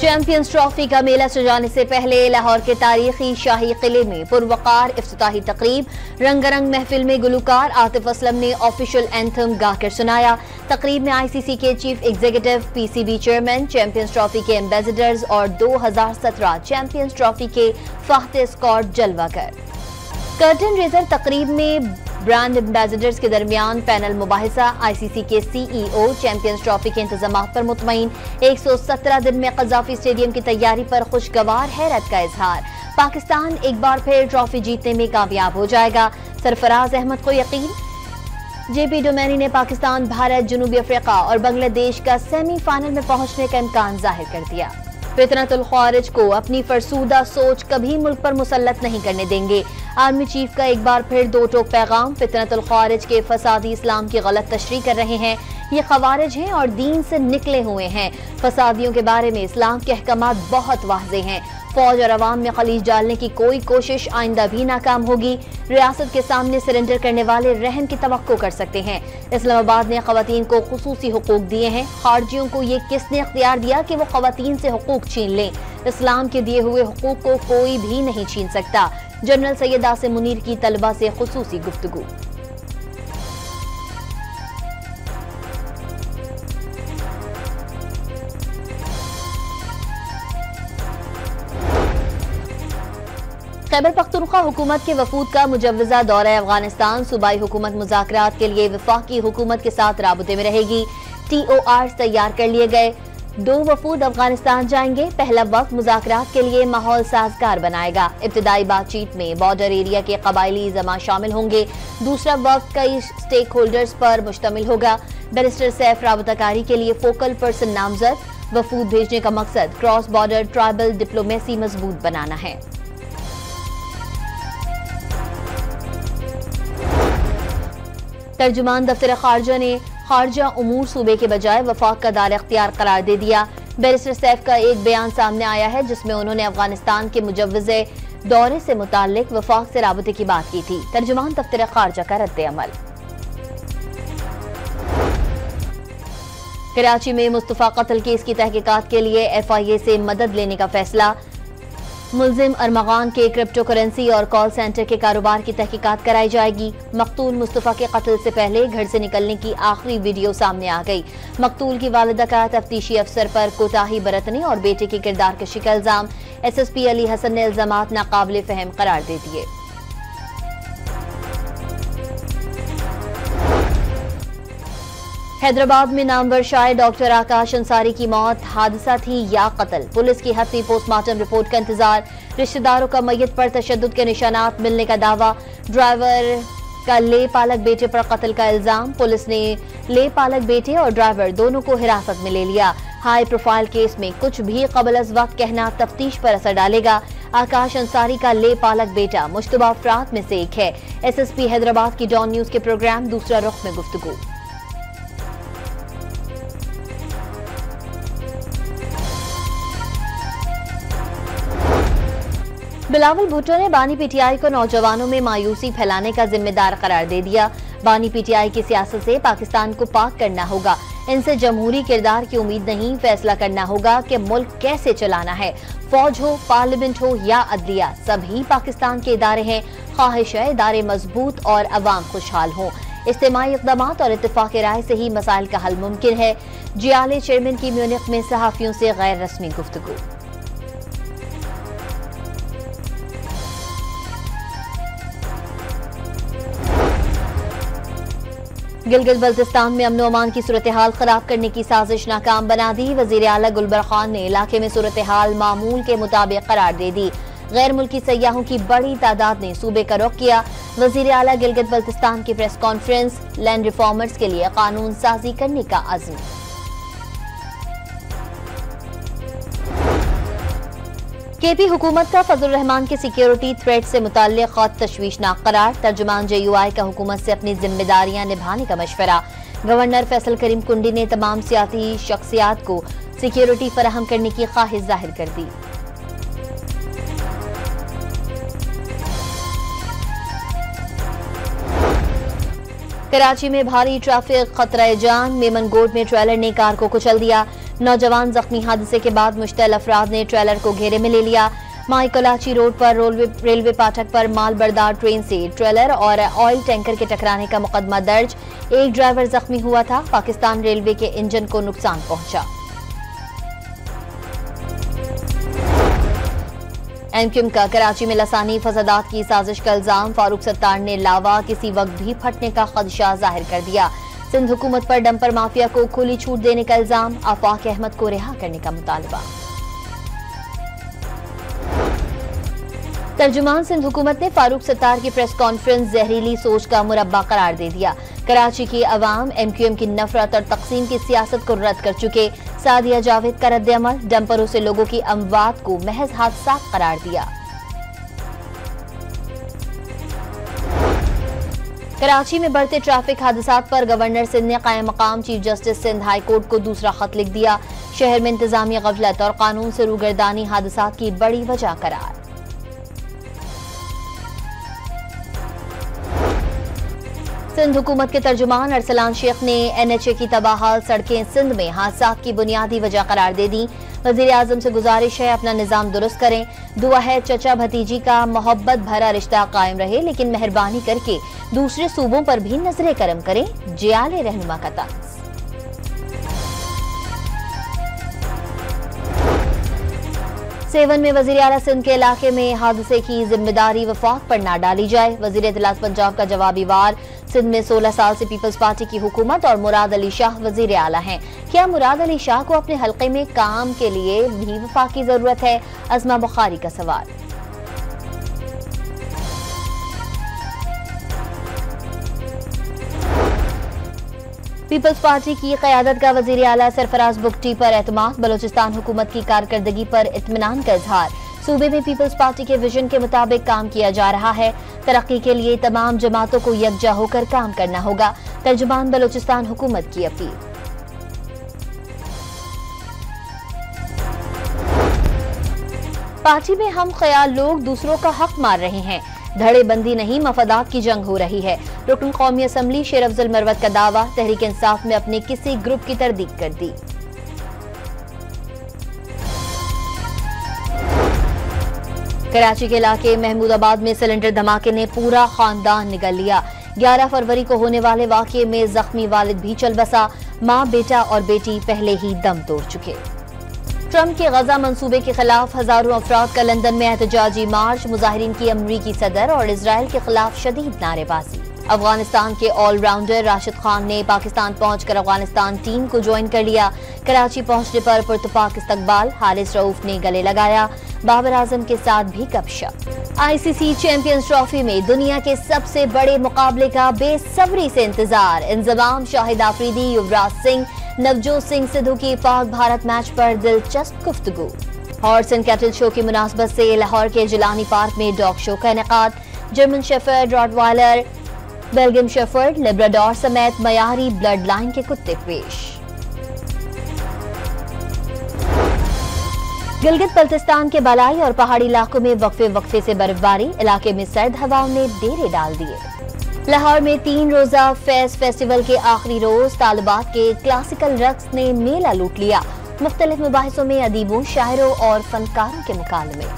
Champions trophy का मेला सजाने से पहले लाहौर के तारीखी शाही किले में पुरवकार इफ्तिताही तकरीब। रंगारंग महफिल में गुलूकार आतिफ असलम ने ऑफिशियल एंथम गाकर सुनाया। तकरीब में आईसीसी के chief executive, PCB chairman, champions trophy के एम्बेसडर्स और 2017 चैंपियंस ट्रॉफी के फाख्ते स्क्वाड जलवागर। कर्टन रेजर तकरीब में ब्रांड एम्बेसडर्स के दरमियान पैनल मुबाहिसा। आईसीसी के सीईओ चैंपियंस ट्रॉफी के इंतजामात पर मुतमईन। 117 दिन में कज़ाफी स्टेडियम की तैयारी पर खुशगवार हैरत का इजहार। पाकिस्तान एक बार फिर ट्रॉफी जीतने में कामयाब हो जाएगा, सरफराज अहमद को यकीन। जेपी डोमेनी ने पाकिस्तान, भारत, जनूबी अफ्रीका और बांग्लादेश का सेमीफाइनल में पहुंचने का इम्कान जाहिर कर दिया। फितरतुल ख्वारिज को अपनी फरसूदा सोच कभी मुल्क पर मुसल्लत नहीं करने देंगे। आर्मी चीफ का एक बार फिर दो टोक पैगाम। फितरतुल ख्वारिज के फसादी इस्लाम की गलत तशरीह कर रहे हैं। ये खवारिज हैं और दीन से निकले हुए हैं। फसादियों के बारे में इस्लाम के अहकामात बहुत वाज़े हैं। फौज और अवाम में खलीज डालने की कोई कोशिश आइंदा भी नाकाम होगी। रियासत के सामने सरेंडर करने वाले रहम की तवक्को कर सकते हैं। इस्लामाबाद ने खवातीन को खुसूसी हुकूक दिए हैं। खारजियों को ये किसने इख्तियार दिया कि वो खवातीन से हुकूक छीन लें? इस्लाम के दिए हुए हुकूक को कोई भी नहीं छीन सकता। जनरल सैयद आसिम मुनीर की तलबा से खुसूसी गुफ्तगू। खैबर पख्तूनख्वा हुकूमत के वफूद का मुजव्वजा दौरा अफगानिस्तान। सूबाई हुकूमत मुज़ाकरात के लिए वफाकी हुकूमत के साथ राबते में रहेगी। TOR तैयार कर लिए गए। 2 वफूद अफगानिस्तान जाएंगे। पहला वक्त मुज़ाकरात के लिए माहौल साजगार बनाएगा। इब्तिदाई बातचीत में बॉर्डर एरिया के कबायली जमा शामिल होंगे। दूसरा वक्त कई स्टेक होल्डर्स पर मुश्तमिल होगा। बैरिस्टर सैफ राबताकारी के लिए फोकल पर्सन नामजद। वफूद भेजने का मकसद क्रॉस बॉर्डर ट्राइबल डिप्लोमेसी मजबूत बनाना है। तर्जुमान दफ्तर खारजा ने खारजा उमूर सूबे के बजाय वफाक का दायरा इख्तियार करार दे दिया। बैरिस्टर सैफ का एक बयान सामने आया है जिसमें उन्होंने अफगानिस्तान के मुजव्वज़े दौरे से मुताल्लिक वफाक से राबते की बात की थी। तर्जुमान दफ्तर खारजा का रद्द-ए-अमल। कराची में मुस्तफा कत्ल केस की तहकीकात के लिए FIA से मदद लेने का फैसला। मुल्जिम अरमगान के क्रिप्टो करेंसी और कॉल सेंटर के कारोबार की तहकीकात कराई जाएगी। मकतूल मुस्तफा के कत्ल से पहले घर से निकलने की आखिरी वीडियो सामने आ गई। मकतूल की वालिदा का तफ्तीशी अफसर पर कोताही बरतने और बेटे की किरदार कशी का इल्जाम। SSP अली हसन ने इल्जामात नाकाबिले फहम करार दे दिए। हैदराबाद में नामवर शायर डॉक्टर आकाश अंसारी की मौत हादसा थी या कत्ल? पुलिस की हत्ती पोस्टमार्टम रिपोर्ट का इंतजार। रिश्तेदारों का मैयत पर तशद्दुद के निशानात मिलने का दावा। ड्राइवर का ले पालक बेटे पर कत्ल का इल्जाम। पुलिस ने ले पालक बेटे और ड्राइवर दोनों को हिरासत में ले लिया। हाई प्रोफाइल केस में कुछ भी कबल अज वक्त कहना तफ्तीश पर असर डालेगा। आकाश अंसारी का ले पालक बेटा मुश्तबा अफराद में से एक है। SSP हैदराबाद की डॉन न्यूज के प्रोग्राम दूसरा रुख में गुफ्तगू। बिलावल भुट्टो ने बानी PTI को नौजवानों में मायूसी फैलाने का जिम्मेदार करार दे दिया। बानी PTI की सियासत से पाकिस्तान को पाक करना होगा। इनसे जमहूरी किरदार की उम्मीद नहीं, फैसला करना होगा कि मुल्क कैसे चलाना है। फौज हो, पार्लियामेंट हो या अदलिया, सभी पाकिस्तान के इदारे हैं। ख्वाहिश है इदारे मजबूत और अवाम खुशहाल हों। इज्तिमाई इक़दामात और इत्तेफाक राय से ही मसाइल का हल मुमकिन है। जियाले चेयरमैन की म्यूनिख में सहाफियों से गैर रस्मी गुफ्तगू। गिलगित बल्तिस्तान में अमनो अमान की सूरत हाल खराब करने की साजिश नाकाम बना दी। वजीर आला गुलबर खान ने इलाके में सूरत हाल मामूल के मुताबिक करार दे दी। गैर मुल्की सयाहों की बड़ी तादाद ने सूबे का रुख किया। वजीर आला गिलगित बल्तिस्तान की प्रेस कॉन्फ्रेंस। लैंड रिफॉर्मर्स के लिए कानून साजी करने का अज़्म। KP हुकूमत का फजल रहमान के सिक्योरिटी थ्रेट से मुताल्लिक खत तशवीशनाक करार। तर्जुमान JUI का हुकूमत से अपनी जिम्मेदारियां निभाने का मशवरा। गवर्नर फैसल करीम कुंडी ने तमाम सियासी शख्सियात को सिक्योरिटी फराहम करने की ख्वाहिश जाहिर कर दी। कराची में भारी ट्रैफिक खतरा जान। मेमन गोड में ट्रेलर ने कार को कुचल दिया। नौजवान जख्मी। हादसे के बाद मुश्तल अफराद ने ट्रेलर को घेरे में ले लिया। माई कलाची रोड पर रेलवे फाटक पर माल बरदार ट्रेन से ट्रेलर और ऑयल टैंकर के टकराने का मुकदमा दर्ज। एक ड्राइवर जख्मी हुआ था। पाकिस्तान रेलवे के इंजन को नुकसान पहुंचा। एमक्यूएम का कराची में लसानी फसादात की साजिश का इल्जाम। फारूक सत्तार ने लावा किसी वक्त भी फटने का खदशा जाहिर कर दिया। सिंध हुकूमत पर डंपर माफिया को खुली छूट देने का इल्जाम। आफाक अहमद को रिहा करने का मुतालबा। तर्जुमान सिंध हुकूमत ने फारूक सत्तार की प्रेस कॉन्फ्रेंस जहरीली सोच का मुरब्बा करार दे दिया। कराची की अवाम एमक्यूएम की नफरत और तकसीम की सियासत को रद्द कर चुके। सादिया जावेद का रद्द-ए-अमल। डंपरों से लोगों की अमवात को महज हादसा करार दिया। कराची में बढ़ते ट्रैफिक हादसात पर गवर्नर सिंध ने कायम मकाम chief justice Sindh high court को दूसरा खत लिख दिया। शहर में इंतजामी गफलत और कानून से रूगर्दानी हादसात की बड़ी वजह करार। सिंध हुकूमत के तर्जुमान अरसलान शेख ने एनएचए की तबाहाल सड़कें सिंध में हादसात की बुनियादी वजह करार दे दी। वजीर आजम से गुजारिश है अपना निजाम दुरुस्त करें। दुआ है चचा भतीजी का मोहब्बत भरा रिश्ता कायम रहे, लेकिन मेहरबानी करके दूसरे सूबों पर भी नजरे करम करें। जियाले रहनुमा का तर्ज। सेवन में वजीर आला सिंध के इलाके में हादसे की जिम्मेदारी वफाक पर न डाली जाए। वजीर इत्तलात पंजाब का जवाबी वार। सिंध में 16 साल से पीपल्स पार्टी की हुकूमत और मुराद अली शाह वजीर आला हैं। क्या मुराद अली शाह को अपने हल्के में काम के लिए भी वफाक की जरूरत है? अजमा बुखारी का सवाल। पीपल्स पार्टी की क़यादत का वजीर आला सरफराज बुगटी पर एतमाद। बलोचिस्तान हुकूमत की कारकर्दगी पर इत्मीनान का इजहार। सूबे में पीपल्स पार्टी के विजन के मुताबिक काम किया जा रहा है। तरक्की के लिए तमाम जमातों को यकजा होकर काम करना होगा। तर्जुमान बलोचिस्तान हुकूमत की अपील। पार्टी में हम ख्याल लोग दूसरों का हक मार रहे हैं। धड़ेबंदी नहीं, मफादात की जंग हो रही है। रुकन कौमी असम्बली शेर अफजल मरवत का दावा। तहरीक इंसाफ में अपने किसी ग्रुप की तरदीद कर दी। कराची के इलाके महमूदाबाद में सिलेंडर धमाके ने पूरा खानदान निगल लिया। 11 फरवरी को होने वाले वाकये में जख्मी वालिद भी चल बसा। मां, बेटा और बेटी पहले ही दम तोड़ चुके। ट्रंप के गजा मंसूबे के खिलाफ हजारों अफराद का लंदन में एहतजाजी मार्च। मुजाहिरीन की अमरीकी सदर और इजराइल के खिलाफ शदीद नारेबाजी। अफगानिस्तान के ऑलराउंडर राशिद खान ने पाकिस्तान पहुंचकर अफगानिस्तान टीम को ज्वाइन कर लिया। कराची पहुंचने पर पुरतपाक इस्तकबाल। हारिस रऊफ ने गले लगाया। बाबर आजम के साथ भी गपशप। आईसीसी चैंपियंस ट्रॉफी में दुनिया के सबसे बड़े मुकाबले का बेसब्री से इंतजार। इंजमाम शाहिद आफरीदी, युवराज सिंह, नवजोत सिंह सिद्धू की पाक भारत मैच पर दिलचस्प गुफ्तगू। हॉर्स एंड कैटल शो की मुनासबत से लाहौर के जिलानी पार्क में डॉग शो का इनेकाद। German shepherd, rottweiler, Belgium shepherd, Labrador समेत मयारी ब्लड लाइन के कुत्ते पेश। गिलगित बल्तिस्तान के बलाई और पहाड़ी इलाकों में वक्फे से बर्फबारी। इलाके में सर्द हवाओं ने डेरे डाल दिए। लाहौर में 3 रोजा फेस्टिवल के आखिरी रोज तालिबात के क्लासिकल रक्स ने मेला लूट लिया। मुख्तलिफ मुबाहिसों में अदीबों, शायरों और फनकारों के मुकाबले में